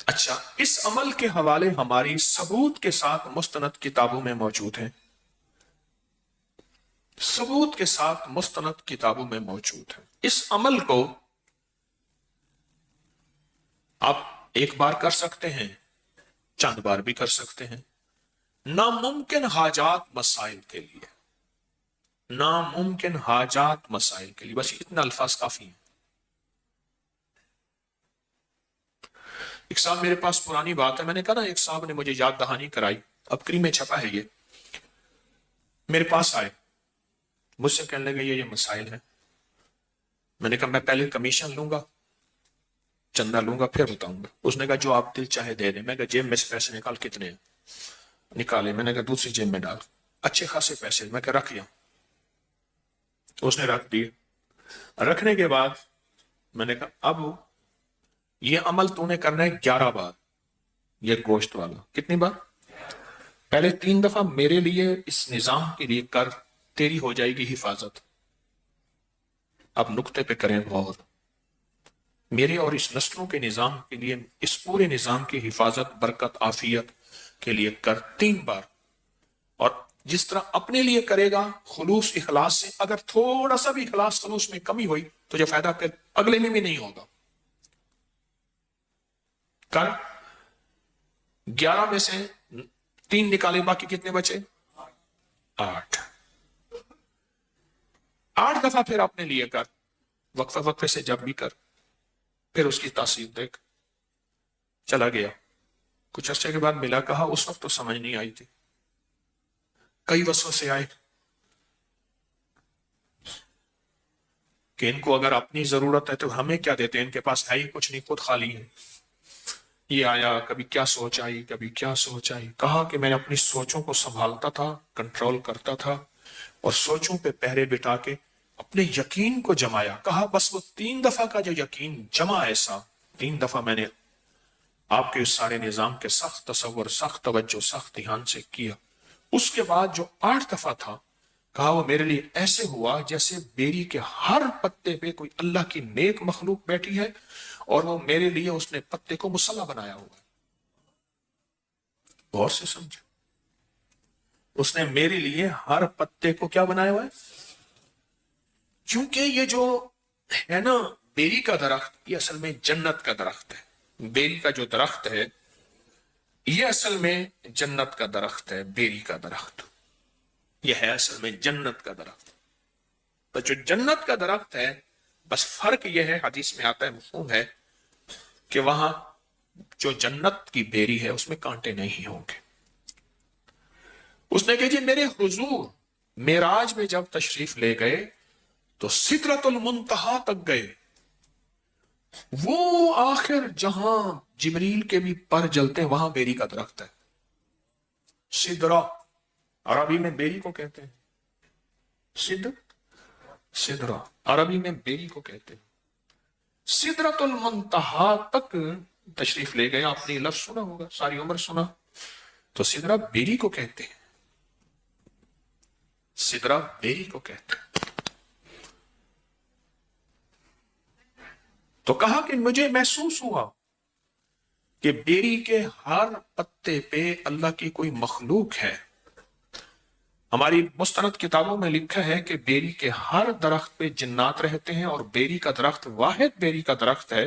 اچھا، اس عمل کے حوالے ہماری ثبوت کے ساتھ مستند کتابوں میں موجود ہیں، ثبوت کے ساتھ مستند کتابوں میں موجود ہے۔ اس عمل کو آپ ایک بار کر سکتے ہیں، چند بار بھی کر سکتے ہیں، ناممکن حاجات مسائل کے لیے، ناممکن حاجات مسائل کے لیے، بس اتنا الفاظ کافی ہیں۔ ایک صاحب میرے پاس پرانی بات ہے، میں نے کہا نا ایک صاحب نے مجھے یاد دہانی کرائی، اب کری میں چھپا ہے، یہ میرے پاس آئے، مجھ سے کہنے لگے یہ مسائل ہیں۔ میں نے کہا میں پہلے کمیشن لوں گا، چندہ لوں گا، پھر بتاؤں گا۔ اس نے کہا جو آپ دل چاہے دے دیں۔ میں کہا جیب میں سے پیسے نکال، کتنے ہیں؟ نکالے۔ میں نے کہا دوسری جیب میں ڈال، اچھے خاصے پیسے۔ میں کہا رکھ لیا، اس نے رکھ دیے۔ رکھنے کے بعد میں نے کہا اب یہ عمل تو نے کرنا ہے 11 بار، یہ گوشت والا۔ کتنی بار؟ پہلے 3 دفعہ میرے لیے، اس نظام کے لیے کر، تیری ہو جائے گی حفاظت۔ اب نقطے پہ کریں غور، میرے اور اس نسلوں کے نظام کے لیے، اس پورے نظام کی حفاظت، برکت، عافیت کے لیے کر 3 بار۔ اور جس طرح اپنے لیے کرے گا خلوص اخلاص سے، اگر تھوڑا سا بھی اخلاص خلوص میں کمی ہوئی تو جو فائدہ پھر اگلے میں بھی نہیں ہوگا۔ کر 11 میں سے 3 نکالے، باقی کتنے بچے؟ 8۔ 8 دفعہ پھر اپنے لیے کر، وقفہ وقفے سے جب بھی کر، پھر اس کی تاثیر دیکھ۔ چلا گیا، کچھ عرصے کے بعد ملا، کہا اس وقت تو سمجھ نہیں آئی تھی، کئی وسوسے آئے کہ ان کو اگر اپنی ضرورت ہے تو ہمیں کیا دیتے ہیں، ان کے پاس ہے ہی کچھ نہیں، خود خالی ہے۔ یہ آیا، کبھی کیا سوچ آئی، کبھی کیا سوچ آئی۔ کہا کہ میں اپنی سوچوں کو سنبھالتا تھا، کنٹرول کرتا تھا، اور سوچوں پہ پہرے بٹھا کے اپنے یقین کو جمایا۔ کہا بس وہ 3 دفعہ کا جو یقین جمع، ایسا 3 دفعہ میں نے آپ کے اس سارے نظام کے سخت تصور، سخت توجہ، سخت دھیان سے کیا۔ اس کے بعد جو 8 دفعہ تھا، کہا وہ میرے لیے ایسے ہوا جیسے بیری کے ہر پتے پہ کوئی اللہ کی نیک مخلوق بیٹھی ہے، اور وہ میرے لیے اس نے پتے کو مصلی بنایا ہوا ہے۔ غور سے سمجھو، اس نے میرے لیے ہر پتے کو کیا بنایا ہوا ہے؟ کیونکہ یہ جو ہے نا بیری کا درخت، یہ اصل میں جنت کا درخت ہے۔ بیری کا جو درخت ہے یہ اصل میں جنت کا درخت ہے۔ بیری کا درخت یہ ہے اصل میں جنت کا درخت۔ تو جو جنت کا درخت ہے، بس فرق یہ ہے، حدیث میں آتا ہے، مفہوم ہے، کہ وہاں جو جنت کی بیری ہے اس میں کانٹے نہیں ہوں گے۔ اس نے کہا جی میرے حضور معراج میں جب تشریف لے گئے تو سدرۃ المنتہا تک گئے، وہ آخر جہاں جبریل کے بھی پر جلتے ہیں، وہاں بیری کا درخت ہے۔ سدرہ عربی میں بیری کو کہتے ہیں، سدرہ عربی میں بیری کو کہتے ہیں۔ سدرۃ المنتہا تک تشریف لے گئے، آپ نے لفظ سنا ہوگا، ساری عمر سنا، تو سدرہ بیری کو کہتے ہیں، سدرہ بیری کو کہتے ہیں۔ تو کہا کہ مجھے محسوس ہوا کہ بیری کے ہر پتے پہ اللہ کی کوئی مخلوق ہے۔ ہماری مستند کتابوں میں لکھا ہے کہ بیری کے ہر درخت پہ جنات رہتے ہیں، اور بیری کا درخت واحد بیری کا درخت ہے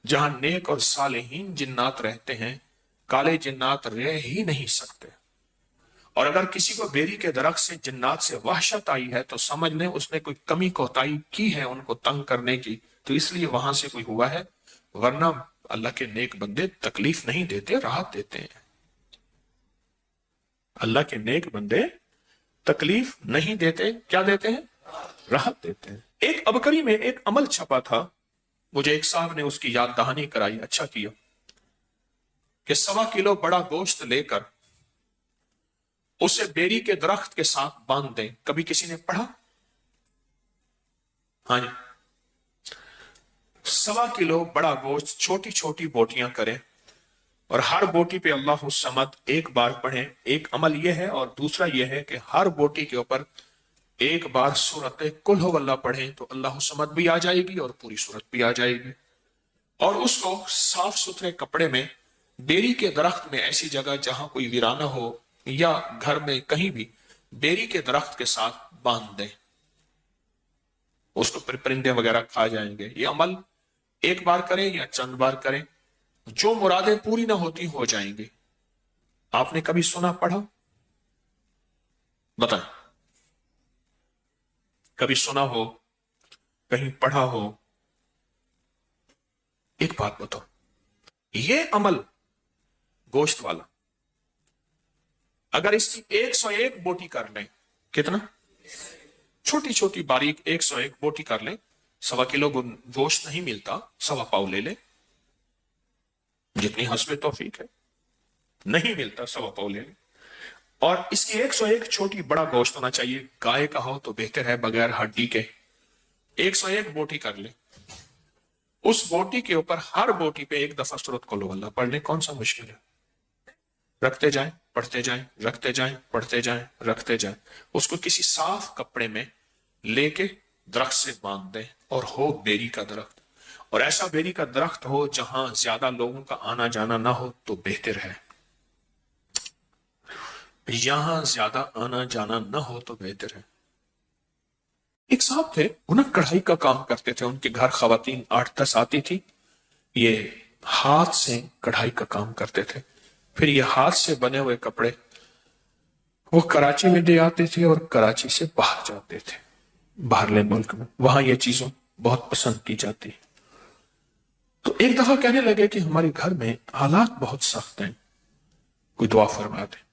جہاں نیک اور صالحین جنات رہتے ہیں، کالے جنات رہ ہی نہیں سکتے۔ اور اگر کسی کو بیری کے درخت سے جنات سے وحشت آئی ہے تو سمجھ لیں اس نے کوئی کمی کوتاہی کی ہے ان کو تنگ کرنے کی، تو اس لیے وہاں سے کوئی ہوا ہے، ورنہ اللہ کے نیک بندے تکلیف نہیں دیتے، راحت دیتے ہیں۔ اللہ کے نیک بندے تکلیف نہیں دیتے، کیا دیتے ہیں؟ راحت دیتے ہیں۔ ایک ابکری میں ایک عمل چھپا تھا، مجھے ایک صاحب نے اس کی یاد دہانی کرائی، اچھا کیا، کہ 1.25 کلو بڑا گوشت لے کر اسے بیری کے درخت کے ساتھ باندھ دیں۔ کبھی کسی نے پڑھا؟ ہاں جی، 1.25 کلو بڑا گوشت چھوٹی چھوٹی بوٹیاں کریں، اور ہر بوٹی پہ اللہ الصمد ایک بار پڑھیں۔ ایک عمل یہ ہے، اور دوسرا یہ ہے کہ ہر بوٹی کے اوپر ایک بار سورت قل ھو اللہ پڑھیں تو اللہ الصمد بھی آ جائے گی اور پوری سورت بھی آ جائے گی۔ اور اس کو صاف ستھرے کپڑے میں بیری کے درخت میں ایسی جگہ جہاں کوئی ویرانہ ہو یا گھر میں کہیں بھی بیری کے درخت کے ساتھ باندھ دیں، اس کو پھر پرندے وغیرہ کھا جائیں گے۔ یہ عمل ایک بار کریں یا چند بار کریں، جو مرادیں پوری نہ ہوتی ہو جائیں گی۔ آپ نے کبھی سنا پڑھا؟ بتائیں، کبھی سنا ہو، کہیں پڑھا ہو؟ ایک بات بتاؤ، یہ عمل گوشت والا اگر اس کی 101 بوٹی کر لیں، کتنا؟ چھوٹی چھوٹی باریک 101 بوٹی کر لیں، 1.25 کلو گوشت نہیں ملتا، 1.25 پاؤ لے لیں، جتنی حسب توفیق ہے، نہیں ملتا 1.25 پاؤ لے لیں، اور اس کی 101 چھوٹی بڑا گوشت ہونا چاہیے، گائے کا ہو تو بہتر ہے بغیر ہڈی کے۔ 101 بوٹی کر لیں، اس بوٹی کے اوپر ہر بوٹی پہ ایک دفعہ سورۃ قل ہو اللہ پڑھ لیں، کون سا مشکل ہے؟ رکھتے جائیں، پڑھتے جائیں، رکھتے جائیں، پڑھتے جائیں، رکھتے جائیں، اس کو کسی صاف کپڑے میں لے کے درخت سے باندھ دیں، اور ہو بیری کا درخت، اور ایسا بیری کا درخت ہو جہاں زیادہ لوگوں کا آنا جانا نہ ہو تو بہتر ہے، یہاں زیادہ آنا جانا نہ ہو تو بہتر ہے۔ ایک صاحب تھے، انہیں کڑھائی کا کام کرتے تھے، ان کے گھر خواتین 8-10 آتی تھی، یہ ہاتھ سے کڑھائی کا کام کرتے تھے، پھر یہ ہاتھ سے بنے ہوئے کپڑے وہ کراچی میں دے آتے تھے اور کراچی سے باہر جاتے تھے، باہرلے ملک میں، وہاں یہ چیزوں بہت پسند کی جاتی۔ تو ایک دفعہ کہنے لگے کہ ہمارے گھر میں حالات بہت سخت ہیں، کوئی دعا فرما دے۔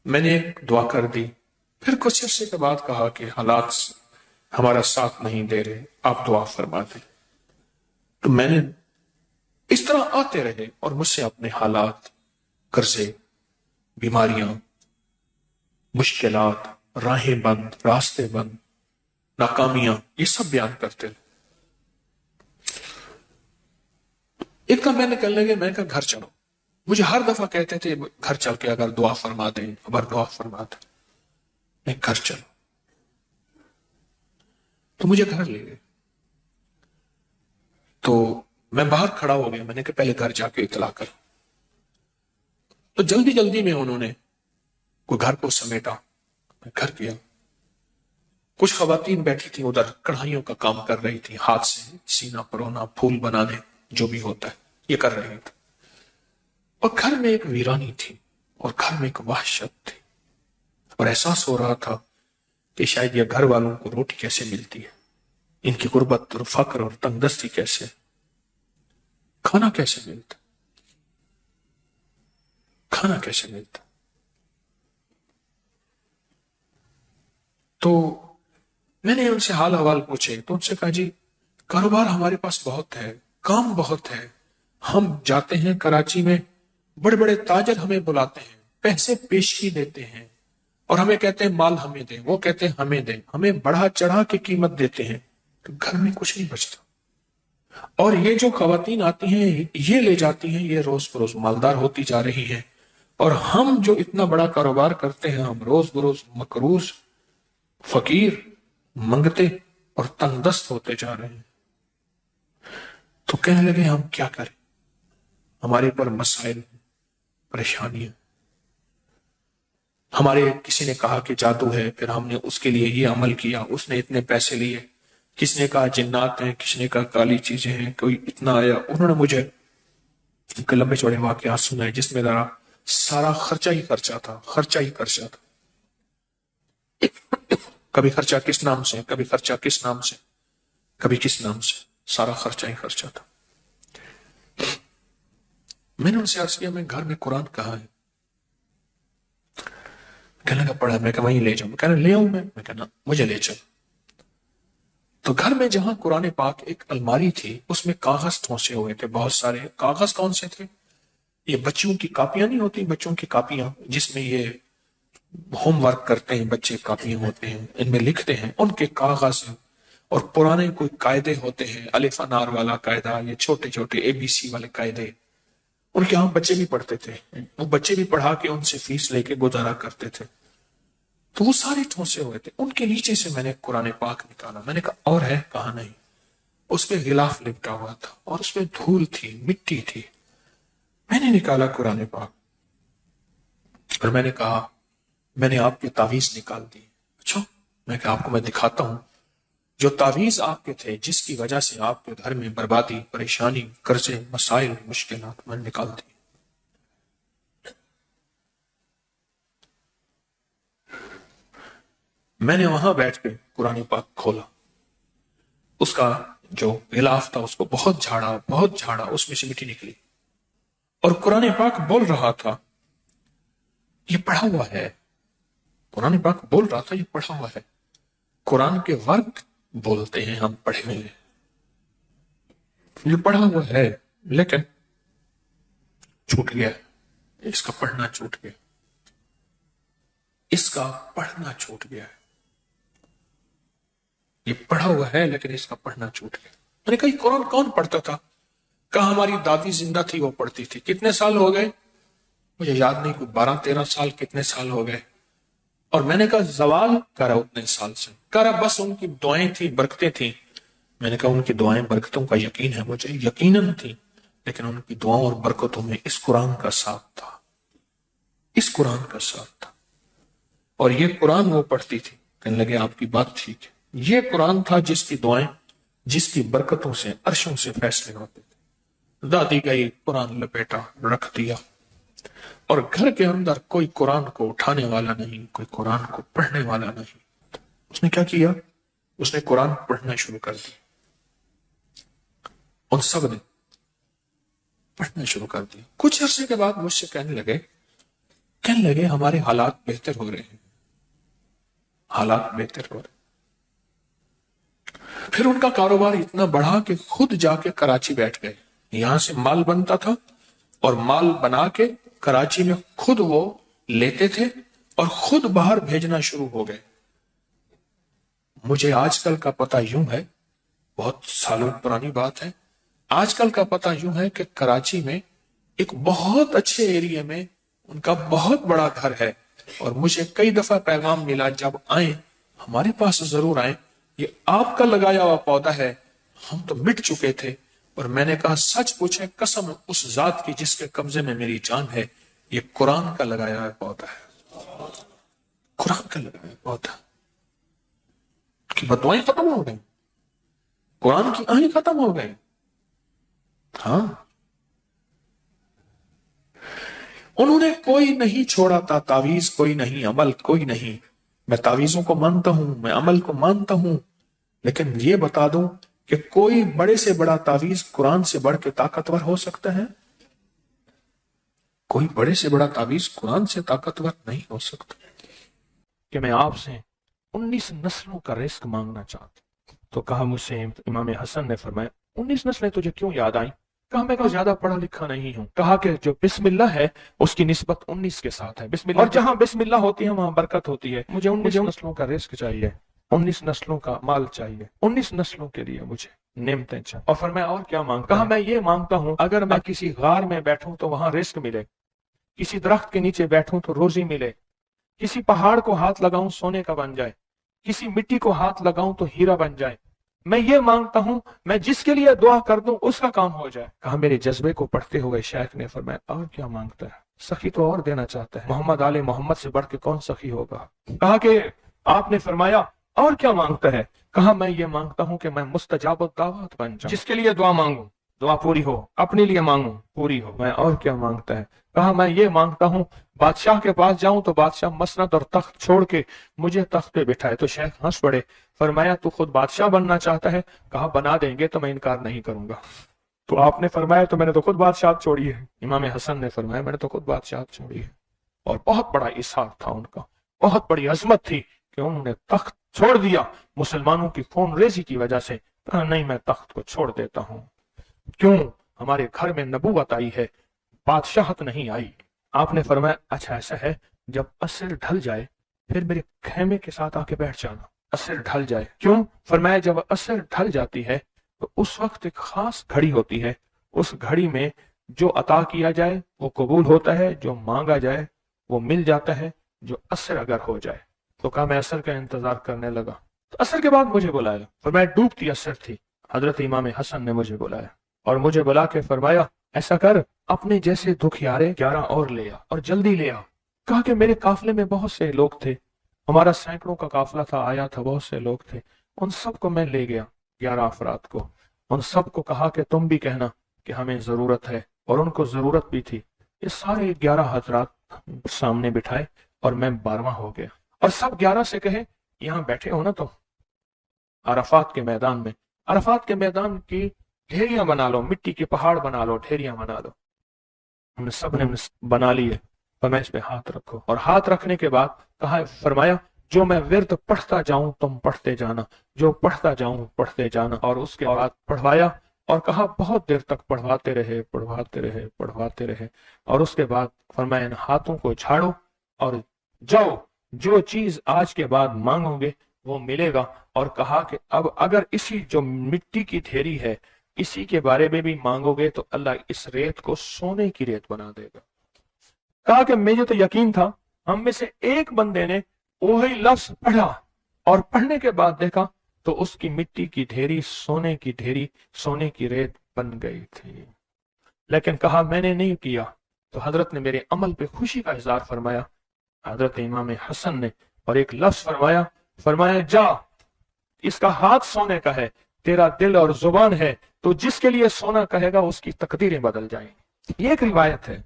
میں نے ایک دعا کر دی، پھر کچھ عرصے کے بعد کہا کہ حالات ہمارا ساتھ نہیں دے رہے، آپ دعا فرما دیں۔ تو میں نے اس طرح آتے رہے اور مجھ سے اپنے حالات، قرضے، بیماریاں، مشکلات، راہیں بند، راستے بند، ناکامیاں، یہ سب بیان کرتے رہے۔ ایک دم میں نے کہنے لگے، میں کہا گھر چلو، مجھے ہر دفعہ کہتے تھے گھر چل کے اگر دعا فرما دیں، اگر دعا فرما دیں، میں گھر چلو، تو مجھے گھر لے گئے۔ تو میں باہر کھڑا ہو گیا، میں نے کہا پہلے گھر جا کے اطلاع کر۔ تو جلدی جلدی میں انہوں نے کوئی گھر کو سمیٹا، میں گھر گیا، کچھ خواتین بیٹھی تھی ادھر کڑھائیوں کا کام کر رہی تھی، ہاتھ سے سینہ پرونا، پھول بنانے، جو بھی ہوتا ہے یہ کر رہی تھی، اور گھر میں ایک ویرانی تھی، اور گھر میں ایک وحشت تھی، اور احساس ہو رہا تھا کہ شاید یہ گھر والوں کو روٹی کیسے ملتی ہے، ان کی غربت اور فقر اور تنگ دستی کیسے، کھانا کیسے ملتا، کھانا کیسے ملتا۔ تو میں نے ان سے حال احوال پوچھے، تو ان سے کہا جی کاروبار ہمارے پاس بہت ہے، کام بہت ہے، ہم جاتے ہیں کراچی میں، بڑے بڑے تاجر ہمیں بلاتے ہیں، پیسے پیشی دیتے ہیں، اور ہمیں کہتے ہیں مال ہمیں دیں، وہ کہتے ہیں ہمیں دیں، ہمیں بڑھا چڑھا کے قیمت دیتے ہیں، تو گھر میں کچھ نہیں بچتا، اور یہ جو خواتین آتی ہیں یہ لے جاتی ہیں، یہ روز بروز مالدار ہوتی جا رہی ہیں، اور ہم جو اتنا بڑا کاروبار کرتے ہیں ہم روز بروز مقروض، فقیر، منگتے اور تنگ دست ہوتے جا رہے ہیں۔ تو کہنے لگے ہم کیا کریں، ہمارے پر مسائل، پریشانیاں، ہمارے کسی نے کہا کہ جادو ہے، پھر ہم نے اس کے لیے یہ عمل کیا، اس نے اتنے پیسے لیے، کس نے کہا جنات ہیں، کس نے کہا کالی چیزیں ہیں، کوئی اتنا آیا۔ انہوں نے مجھے ایک لمبے چوڑے واقعات سنائے جس میں ذرا سارا خرچہ ہی خرچہ تھا، خرچہ ہی خرچہ تھا، کبھی خرچہ کس نام سے، کبھی خرچہ کس نام سے، کبھی کس نام سے، سارا خرچہ ہی خرچہ تھا۔ میں نے ان سے عرض کیا میں گھر میں قرآن کہاں ہے؟ کہنے لگا پڑھا، میں کہ وہیں لے جاؤں، کہنے لے آؤں میں کہنا مجھے لے چل۔ تو گھر میں جہاں قرآن پاک ایک الماری تھی، اس میں کاغذ ٹھونسے ہوئے تھے بہت سارے۔ کاغذ کون سے تھے؟ یہ بچوں کی کاپیاں نہیں ہوتی، بچوں کی کاپیاں جس میں یہ ہوم ورک کرتے ہیں بچے، کاپیاں ہوتے ہیں ان میں لکھتے ہیں، ان کے کاغذ، اور پرانے کوئی قاعدے ہوتے ہیں، الف انار والا قاعدہ، یہ چھوٹے چھوٹے ABC والے قاعدے، ان کے ہاں بچے بھی پڑھتے تھے، وہ بچے بھی پڑھا کے ان سے فیس لے کے گزارا کرتے تھے۔ تو وہ سارے ٹھونسے ہوئے تھے، ان کے نیچے سے میں نے قرآن پاک نکالا، میں نے کہا اور ہے؟ کہا نہیں، اس پہ غلاف لپٹا ہوا تھا، اور اس پہ دھول تھی، مٹی تھی۔ میں نے نکالا قرآن پاک اور میں نے کہا میں نے آپ کی تعویذ نکال دی. اچھا، میں کہ آپ کو میں دکھاتا ہوں جو تعویذ آپ کے تھے جس کی وجہ سے آپ کے گھر میں بربادی، پریشانی، قرضے، مسائل، مشکلات میں نکال دی. میں نے وہاں بیٹھ کے قرآن پاک کھولا، اس کا جو غلاف تھا اس کو بہت جھاڑا، اس میں سے مٹی نکلی اور قرآن پاک بول رہا تھا یہ پڑھا ہوا ہے. قرآن پاک بول رہا تھا یہ پڑھا ہوا ہے. قرآن کے ورق بولتے ہیں ہم پڑھے ہوئے، یہ پڑھا ہوا ہے لیکن چھوٹ گیا، اس کا پڑھنا چھوٹ گیا، اس کا پڑھنا چھوٹ گیا. یہ پڑھا ہوا ہے لیکن اس کا پڑھنا چھوٹ گیا. میں نے کہا یہ قرآن کون پڑھتا تھا؟ کہا ہماری دادی زندہ تھی وہ پڑھتی تھی. کتنے سال ہو گئے مجھے یاد نہیں، کوئی 12-13 سال کتنے سال ہو گئے. اور میں نے کہا زوال کرا اتنے سال سے، کرا بس ان کی دعائیں تھی، برکتیں تھیں. میں نے کہا ان کی دعائیں برکتوں کا یقین ہے مجھے، یقیناً تھی، لیکن ان کی دعاؤں اور برکتوں میں اس قرآن کا ساتھ تھا، اس قرآن کا ساتھ تھا. اور یہ قرآن وہ پڑھتی تھی. کہنے لگے آپ کی بات ٹھیک ہے، یہ قرآن تھا جس کی دعائیں، جس کی برکتوں سے عرشوں سے فیصلے ہوتے تھے. دادی گئی، قرآن لپیٹا، رکھ دیا، اور گھر کے اندر کوئی قرآن کو اٹھانے والا نہیں، کوئی قرآن کو پڑھنے والا نہیں. اس نے کیا کیا؟ اس نے قرآن پڑھنا شروع کر دیا. ان سب نے پڑھنا شروع کر دیا. کچھ عرصے کے بعد مجھ سے کہنے لگے ہمارے حالات بہتر ہو رہے ہیں، حالات بہتر ہو رہے. پھر ان کا کاروبار اتنا بڑھا کہ خود جا کے کراچی بیٹھ گئے. یہاں سے مال بنتا تھا اور مال بنا کے کراچی میں خود وہ لیتے تھے اور خود باہر بھیجنا شروع ہو گئے. مجھے آج کل کا پتہ یوں ہے، بہت سالوں پرانی بات ہے، آج کل کا پتہ یوں ہے کہ کراچی میں ایک بہت اچھے ایریے میں ان کا بہت بڑا گھر ہے. اور مجھے کئی دفعہ پیغام ملا جب آئیں ہمارے پاس ضرور آئیں، یہ آپ کا لگایا ہوا پودا ہے، ہم تو مٹ چکے تھے. اور میں نے کہا سچ پوچھیں قسم اس ذات کی جس کے قبضے میں میری جان ہے، یہ قرآن کا لگایا ہوا پودا ہے، قرآن کا لگایا ہوا پودا. کہ بدوائیں ختم ہو گئی، قرآن کی آہیں ختم ہو گئی. ہاں، انہوں نے کوئی نہیں چھوڑا تھا، تعویذ کوئی نہیں، عمل کوئی نہیں. میں تعویذوں کو مانتا ہوں، میں عمل کو مانتا ہوں، لیکن یہ بتا دوں کہ کوئی بڑے سے بڑا تعویذ قرآن سے بڑھ کے طاقتور ہو سکتا ہے؟ کوئی بڑے سے بڑا تعویذ قرآن سے طاقتور نہیں ہو سکتا. کہ میں آپ سے 19 نسلوں کا رزق مانگنا چاہتا ہوں. تو کہا مجھ سے امام حسن نے فرمایا 19 نسلیں تجھے کیوں یاد آئیں؟ کہا میں زیادہ پڑھا لکھا نہیں ہوں. کہا کہ جو بسم اللہ ہے اس کی نسبت 19 کے ساتھ ہے، بسم اللہ، اور جہاں بسم اللہ ہوتی ہے وہاں برکت ہوتی ہے. مجھے 19 نسلوں کا رزق چاہیے، 19 نسلوں کا مال چاہیے، 19 نسلوں کے لیے مجھے نعمتیں چاہیے. اور فرمایا اور کیا مانگتا؟ کہا میں یہ مانگتا ہوں اگر میں کسی غار میں بیٹھوں تو وہاں رزق ملے، کسی درخت کے نیچے بیٹھوں تو روزی ملے، کسی پہاڑ کو ہاتھ لگاؤں سونے کا بن جائے، کسی مٹی کو ہاتھ لگاؤں تو ہیرا بن جائے. میں یہ مانگتا ہوں میں جس کے لیے دعا کر دوں اس کا کام ہو جائے. کہا میرے جذبے کو پڑھتے ہوئے شیخ نے فرمایا اور کیا مانگتا ہے؟ سخی تو اور دینا چاہتا ہے، محمد آل محمد سے بڑھ کے کون سخی ہوگا؟ کہا کہ آپ نے فرمایا اور کیا مانگتا ہے؟ کہا میں یہ مانگتا ہوں کہ میں مستجاب الدعوات بن جاؤں، جس کے لیے دعا مانگوں دعا پوری ہو، اپنے لیے مانگوں پوری ہو. میں اور کیا مانگتا ہے؟ کہا میں یہ مانگتا ہوں بادشاہ کے پاس جاؤں تو بادشاہ مسند اور تخت چھوڑ کے مجھے تخت پہ بٹھائے. تو شیخ ہنس پڑے، فرمایا تو خود بادشاہ بننا چاہتا ہے؟ کہا بنا دیں گے تو میں انکار نہیں کروں گا. تو آپ نے فرمایا تو میں نے تو خود بادشاہت چھوڑی ہے. امام حسن نے فرمایا میں نے تو خود بادشاہت چھوڑی ہے. اور بہت بڑا اثار تھا ان کا، بہت بڑی عظمت تھی کہ انہوں نے تخت چھوڑ دیا مسلمانوں کی خون ریزی کی وجہ سے. کہا نہیں میں تخت کو چھوڑ دیتا ہوں. کیوں؟ ہمارے گھر میں نبوت آئی ہے، بادشاہت نہیں آئی. آپ نے فرمایا اچھا ایسا ہے، جب عصر ڈھل جائے پھر میرے خیمے کے ساتھ آ کے بیٹھ جانا. عصر ڈھل جائے. کیوں؟ فرمایا جب عصر ڈھل جاتی ہے تو اس وقت ایک خاص گھڑی ہوتی ہے، اس گھڑی میں جو عطا کیا جائے وہ قبول ہوتا ہے، جو مانگا جائے وہ مل جاتا ہے، جو عصر اگر ہو جائے. تو کہا میں عصر کا انتظار کرنے لگا. تو عصر کے بعد مجھے بلایا، فرمایا ڈوبتی عصر تھی، حضرت امام حسن نے مجھے بلایا اور مجھے بلا کے فرمایا ایسا کر اپنے جیسے دکھیارے 11 اور لے آ اور جلدی لے آ۔ کہا کہ میرے قافلے میں بہت سے لوگ تھے، ہمارا سینکڑوں کا قافلہ تھا، آیا تھا، بہت سے لوگ تھے، ان سب کو میں لے گیا، 11 افراد کو۔ ان سب کو کہا کہ تم بھی کہنا کہ ہمیں ضرورت ہے، اور ان کو ضرورت بھی تھی۔ یہ سارے 11 حضرات سامنے بٹھائے اور میں 12واں ہو گیا، اور سب 11 سے کہے یہاں بیٹھے ہو نا تم عرفات کے میدان میں، عرفات کے میدان کی ڈھیریاں بنا لو، مٹی کے پہاڑ بنا لو، ڈھیریاں بنا لو۔ ہم نے سب نے بنا لیے، فرمایا اس پہ ہاتھ رکھو، اور ہاتھ رکھنے کے بعد کہا، فرمایا جو میں ورد پڑھتا جاؤں تم پڑھتے جانا، جو پڑھتا جاؤں پڑھتے جانا۔ اور اس کے بعد پڑھوایا اور کہا بہت دیر تک پڑھواتے رہے پڑھواتے رہے پڑھواتے رہے، اور اس کے بعد فرمایا ان ہاتھوں کو جھاڑو اور جاؤ، جو چیز آج کے بعد مانگو گے وہ ملے گا۔ اور کہا کہ اب اگر اسی جو مٹی کی ڈھیری ہے اسی کے بارے میں بھی مانگو گے تو اللہ اس ریت کو سونے کی ریت بنا دے گا۔ کہا کہ مجھے تو یقین تھا، ہم میں سے ایک بندے نے وہی لفظ پڑھا، اور پڑھنے کے بعد دیکھا تو اس کی مٹی کی ڈھیری سونے کی ڈھیری، سونے کی ریت بن گئی تھی۔ لیکن کہا میں نے نہیں کیا، تو حضرت نے میرے عمل پہ خوشی کا اظہار فرمایا، حضرت امام حسن نے، اور ایک لفظ فرمایا، فرمایا جا، اس کا ہاتھ سونے کا ہے، تیرا دل اور زبان ہے، تو جس کے لیے سونا کہے گا اس کی تقدیریں بدل جائیں گی۔ یہ ایک روایت ہے،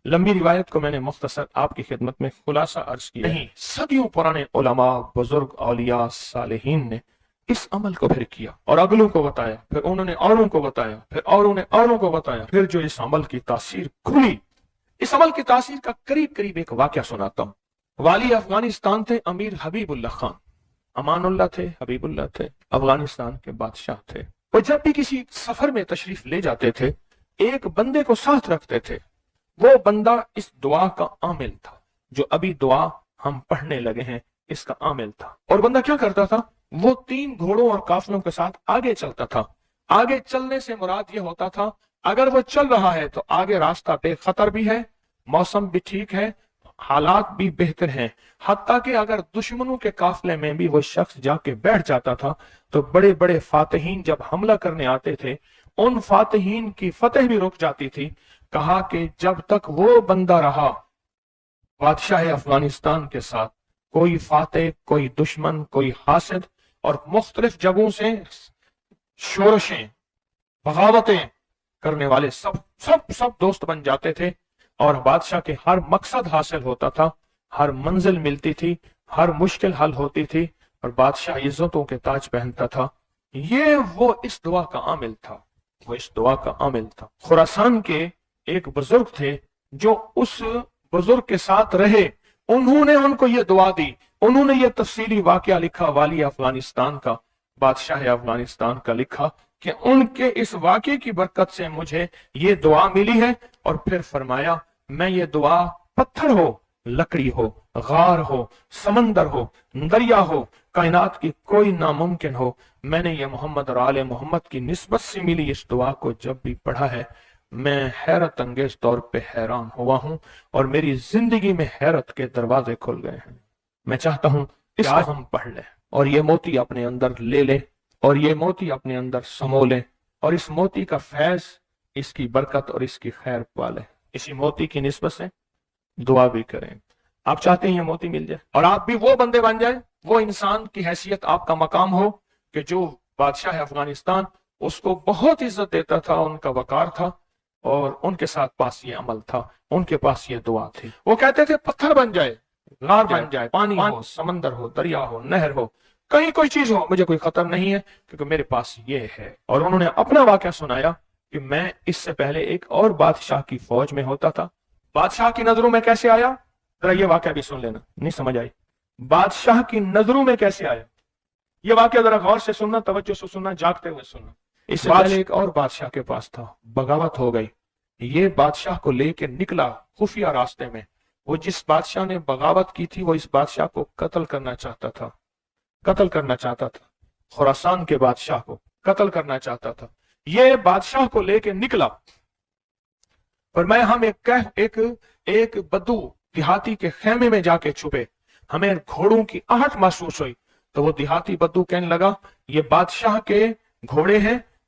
لمبی روایت کو میں نے مختصر آپ کی خدمت میں خلاصہ عرض کیا نہیں، صدیوں پرانے علماء، بزرگ، اولیاء، صالحین نے اس عمل کو پھر کیا اور اگلوں کو بتایا، پھر انہوں نے اوروں کو بتایا، پھر اوروں نے اوروں کو بتایا، پھر جو اس عمل کی تاثیر کھلی، اس عمل کی تاثیر کا قریب قریب ایک واقعہ سناتا ہوں۔ والی افغانستان تھے امیر حبیب اللہ خان، امان اللہ تھے، حبیب اللہ تھے، افغانستان کے بادشاہ تھے۔ وہ جب بھی کسی سفر میں تشریف لے جاتے تھے ایک بندے کو ساتھ رکھتے تھے، وہ بندہ اس دعا کا عامل تھا، جو ابھی دعا ہم پڑھنے لگے ہیں اس کا عامل تھا۔ اور بندہ کیا کرتا تھا، وہ 3 گھوڑوں اور قافلوں کے ساتھ آگے چلتا تھا۔ آگے چلنے سے مراد یہ ہوتا تھا اگر وہ چل رہا ہے تو آگے راستہ بے خطر بھی ہے، موسم بھی ٹھیک ہے، حالات بھی بہتر ہیں، حتیٰ کہ اگر دشمنوں کے قافلے میں بھی وہ شخص جا کے بیٹھ جاتا تھا تو بڑے بڑے فاتحین جب حملہ کرنے آتے تھے ان فاتحین کی فتح بھی رک جاتی تھی۔ کہا کہ جب تک وہ بندہ رہا بادشاہ افغانستان کے ساتھ، کوئی فاتح، کوئی دشمن، کوئی حاسد، اور مختلف جگہوں سے شورشیں، بغاوتیں کرنے والے سب دوست بن جاتے تھے، اور بادشاہ کے ہر مقصد حاصل ہوتا تھا، ہر منزل ملتی تھی، ہر مشکل حل ہوتی تھی، اور بادشاہ عزتوں کے تاج پہنتا تھا۔ یہ وہ اس دعا کا عامل تھا، وہ اس دعا کا عامل تھا۔ خراسان کے ایک بزرگ تھے جو اس بزرگ کے ساتھ رہے، انہوں نے ان کو یہ دعا دی، انہوں نے یہ تفصیلی واقعہ لکھا، والی افغانستان کا، بادشاہ افغانستان کا لکھا کہ ان کے اس واقعے کی برکت سے مجھے یہ دعا ملی ہے۔ اور پھر فرمایا میں یہ دعا پتھر ہو، لکڑی ہو، غار ہو، سمندر ہو، دریا ہو، کائنات کی کوئی ناممکن ہو، میں نے یہ محمد اور آل محمد کی نسبت سے ملی اس دعا کو جب بھی پڑھا ہے میں حیرت انگیز طور پہ حیران ہوا ہوں، اور میری زندگی میں حیرت کے دروازے کھل گئے ہیں۔ میں چاہتا ہوں اس کو ہم پڑھ لیں اور یہ موتی اپنے اندر لے لیں، اور یہ موتی اپنے اندر سمو لیں، اور اس موتی کا فیض، اس کی برکت اور اس کی خیر پالیں۔ اسی موتی کی نسبت سے دعا بھی کریں۔ آپ چاہتے ہیں یہ موتی مل جائے اور آپ بھی وہ بندے بن جائیں، وہ انسان کی حیثیت آپ کا مقام ہو کہ جو بادشاہ افغانستان اس کو بہت عزت دیتا تھا، ان کا وقار تھا، اور ان کے ساتھ پاس یہ عمل تھا، ان کے پاس یہ دعا تھی۔ وہ کہتے تھے پتھر بن جائے، غار بن جائے، پانی ہو، سمندر ہو، دریا ہو، نہر ہو، کہیں کوئی چیز ہو، مجھے کوئی خطر نہیں ہے کیونکہ میرے پاس یہ ہے۔ اور انہوں نے اپنا واقعہ سنایا کہ میں اس سے پہلے ایک اور بادشاہ کی فوج میں ہوتا تھا، بادشاہ کی نظروں میں کیسے آیا، ذرا یہ واقعہ بھی سن لینا، نہیں سمجھ آئی، بادشاہ کی نظروں میں کیسے آیا، یہ واقعہ ذرا غور سے سننا، توجہ سے سننا، جاگتے ہوئے سننا۔ اس سے پہلے ایک اور بادشاہ کے پاس تھا، بغاوت ہو گئی، یہ بادشاہ کو لے کے نکلا خفیہ راستے میں، وہ جس بادشاہ نے بغاوت کی تھی وہ اس بادشاہ کو قتل کرنا چاہتا تھا، قتل کرنا چاہتا تھا، خراسان کے بادشاہ کو قتل کرنا چاہتا تھا۔ یہ بادشاہ کو لے کے نکلا، اور میں ہم ایک بدو دیہاتی کے خیمے میں جا کے چھپے، ہمیں گھوڑوں کی آہٹ محسوس ہوئی، تو وہ دیہاتی بدو کہنے لگا یہ بادشاہ کے گھوڑے ہیں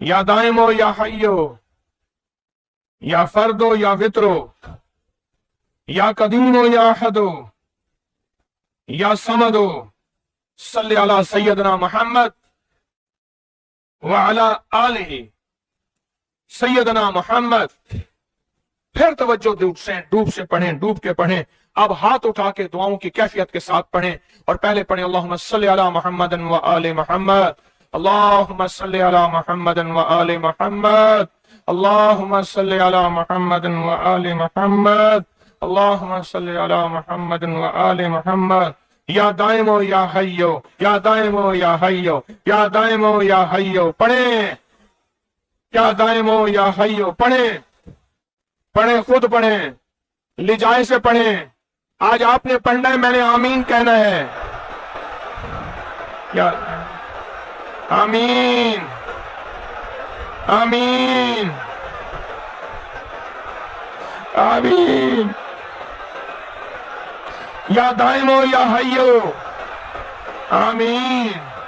یا دائمو یا حیو، یا فردو یا وطرو، یا قدیمو یا احدو، یا سمدو، صلی علی سیدنا محمد وعلی آلہ سیدنا محمد۔ پھر توجہ ڈوب سے پڑھیں، ڈوب کے پڑھیں۔ اب ہاتھ اٹھا کے دعاؤں کی کیفیت کے ساتھ پڑھیں، اور پہلے پڑھیں اللہم صلی علی محمد وآل محمد، اللہم صلی علی محمد وآل محمد، اللہم صلی علی محمد وآل محمد، اللہم صلی علی محمد وآل محمد۔ یا دائمو یا حیو، یا دائمو یا حیو، یا دائمو یا حیو، پڑھیں، یا دائمو یا حیو، پڑھیں، پڑھیں، خود پڑھیں، لجائے سے پڑھیں۔ آج آپ نے پڑھنا ہے، میں نے آمین کہنا ہے۔ یا آمین، آمین، آمین۔ یا دائمو یا حیو، آمین۔